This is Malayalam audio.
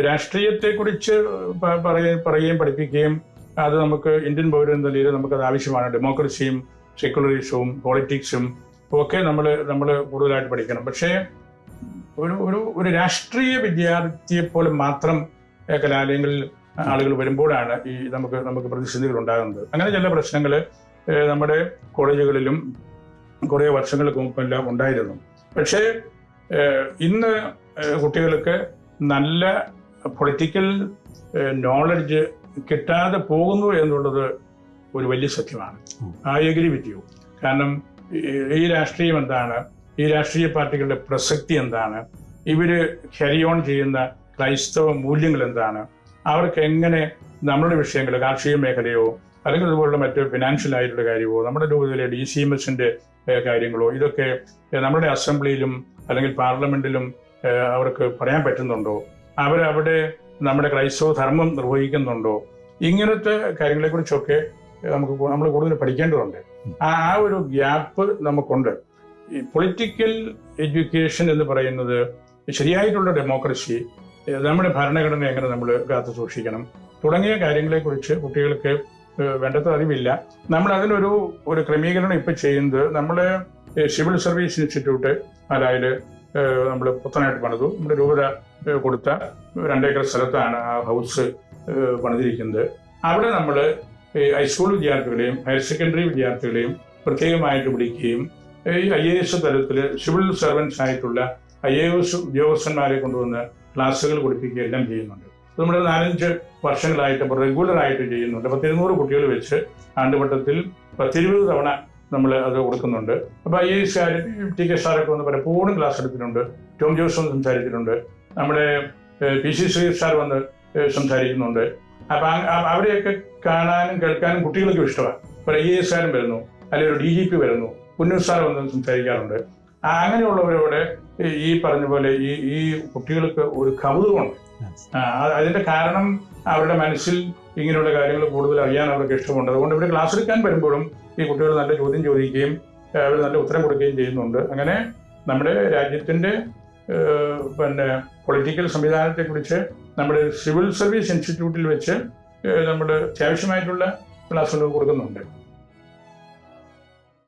രാഷ്ട്രീയത്തെക്കുറിച്ച് പറയുകയും പഠിപ്പിക്കുകയും അത് നമുക്ക് ഇന്ത്യൻ പൗരൻ എന്ന നിലയിൽ നമുക്കത് ആവശ്യമാണ്. ഡെമോക്രസിയും സെക്യുലറിസവും പോളിറ്റിക്സും ഒക്കെ നമ്മൾ കൂടുതലായിട്ട് പഠിക്കണം. പക്ഷേ ഒരു രാഷ്ട്രീയ വിദ്യാർത്ഥിയെ പോലെ മാത്രം കലാലയങ്ങളിൽ ആളുകൾ വരുമ്പോഴാണ് നമുക്ക് പ്രതിസന്ധികൾ ഉണ്ടാകുന്നത്. അങ്ങനെ ചില പ്രശ്നങ്ങൾ നമ്മുടെ കോളേജുകളിലും കുറേ വർഷങ്ങൾക്ക് മുമ്പെല്ലാം ഉണ്ടായിരുന്നു. പക്ഷേ ഇന്ന് കുട്ടികൾക്ക് നല്ല പൊളിറ്റിക്കൽ നോളജ് കിട്ടാതെ പോകുന്നു എന്നുള്ളത് ഒരു വലിയ സത്യമാണ്. I agree with you. കാരണം ഈ രാഷ്ട്രീയം എന്താണ്, ഈ രാഷ്ട്രീയ പാർട്ടികളുടെ പ്രസക്തി എന്താണ്, ഇവര് ക്യാരി ഓൺ ചെയ്യുന്ന ക്രൈസ്തവ മൂല്യങ്ങൾ എന്താണ്, അവർക്ക് എങ്ങനെ നമ്മുടെ വിഷയങ്ങൾ, കാർഷിക മേഖലയോ അല്ലെങ്കിൽ അതുപോലുള്ള മറ്റ് ഫിനാൻഷ്യൽ ആയിട്ടുള്ള കാര്യമോ, നമ്മുടെ രൂപത്തിലെ DCMSന്റെ കാര്യങ്ങളോ, ഇതൊക്കെ നമ്മുടെ അസംബ്ലിയിലും അല്ലെങ്കിൽ പാർലമെന്റിലും അവർക്ക് പറയാൻ പറ്റുന്നുണ്ടോ, അവരവിടെ നമ്മുടെ ക്രൈസ്തവ ധർമ്മം നിർവഹിക്കുന്നുണ്ടോ, ഇങ്ങനത്തെ കാര്യങ്ങളെക്കുറിച്ചൊക്കെ നമ്മൾ കൂടുതൽ പഠിക്കേണ്ടതുണ്ട്. ആ ഒരു ഗ്യാപ്പ് നമുക്കുണ്ട്. ഈ പൊളിറ്റിക്കൽ എഡ്യൂക്കേഷൻ എന്ന് പറയുന്നത്, ശരിയായിട്ടുള്ള ഡെമോക്രസി, നമ്മുടെ ഭരണഘടന എങ്ങനെ നമ്മൾ കാത്തു സൂക്ഷിക്കണം തുടങ്ങിയ കാര്യങ്ങളെക്കുറിച്ച് കുട്ടികൾക്ക് വേണ്ടത്ര അറിവില്ല. നമ്മൾ അതിനൊരു ക്രമീകരണം ഇപ്പം ചെയ്യുന്നത്, നമ്മൾ സിവിൽ സർവീസ് ഇൻസ്റ്റിറ്റ്യൂട്ട് പാലായിൽ നമ്മൾ പുത്തനായിട്ട് പണിതു. നമ്മുടെ രൂപത കൊടുത്ത 2 ഏക്കർ സ്ഥലത്താണ് ആ ഹൗസ് പണിതിരിക്കുന്നത്. അവിടെ നമ്മൾ ഹൈസ്കൂൾ വിദ്യാർത്ഥികളെയും ഹയർ സെക്കൻഡറി വിദ്യാർത്ഥികളെയും പ്രത്യേകമായിട്ട് വിളിക്കുകയും ഈ IAS തലത്തിൽ സിവിൽ സർവൻസ് ആയിട്ടുള്ള IAS ഉദ്യോഗസ്ഥന്മാരെ കൊണ്ടുവന്ന് ക്ലാസ്സുകൾ കൊടുപ്പിക്കുക എല്ലാം ചെയ്യുന്നുണ്ട്. നമ്മൾ 4-5 വർഷങ്ങളായിട്ട് റെഗുലറായിട്ട് ചെയ്യുന്നുണ്ട്. 100-200 കുട്ടികൾ വെച്ച് ആണ്ടുവട്ടത്തിൽ 10-20 തവണ നമ്മൾ അത് കൊടുക്കുന്നുണ്ട്. അപ്പോൾ IAS TK സാറൊക്കെ വന്ന് പലപ്പോഴും ക്ലാസ് എടുത്തിട്ടുണ്ട്. ടോം ജോസ് വന്ന് സംസാരിച്ചിട്ടുണ്ട്. നമ്മുടെ PC ശ്രീ സാർ വന്ന് സംസാരിക്കുന്നുണ്ട്. അപ്പം അവരെയൊക്കെ കാണാനും കേൾക്കാനും കുട്ടികൾക്കും ഇഷ്ടമാണ്. ഇപ്പോൾ IAS കാരൻ വരുന്നു, അല്ലെങ്കിൽ ഒരു DGP വരുന്നു, പുന്നൂർ സാർ വന്ന് സംസാരിക്കാറുണ്ട്. അങ്ങനെയുള്ളവരോട് ഈ പറഞ്ഞ പോലെ ഈ കുട്ടികൾക്ക് ഒരു കൗതുകമുണ്ട്. അതിന്റെ കാരണം അവരുടെ മനസ്സിൽ ഇങ്ങനെയുള്ള കാര്യങ്ങൾ കൂടുതൽ അറിയാൻ അവർക്ക് ഇഷ്ടമുണ്ട്. അതുകൊണ്ട് ഇവർ ക്ലാസ് എടുക്കാൻ വരുമ്പോഴും ഈ കുട്ടികൾ നല്ല ചോദ്യം ചോദിക്കുകയും അവർ നല്ല ഉത്തരം കൊടുക്കുകയും ചെയ്യുന്നുണ്ട്. അങ്ങനെ നമ്മുടെ രാജ്യത്തിന്റെ പൊളിറ്റിക്കൽ സംവിധാനത്തെക്കുറിച്ച് നമ്മുടെ സിവിൽ സർവീസ് ഇൻസ്റ്റിറ്റ്യൂട്ടിൽ വെച്ച് നമ്മൾ അത്യാവശ്യമായിട്ടുള്ള ക്ലാസ്സുകൾ കൊടുക്കുന്നുണ്ട്.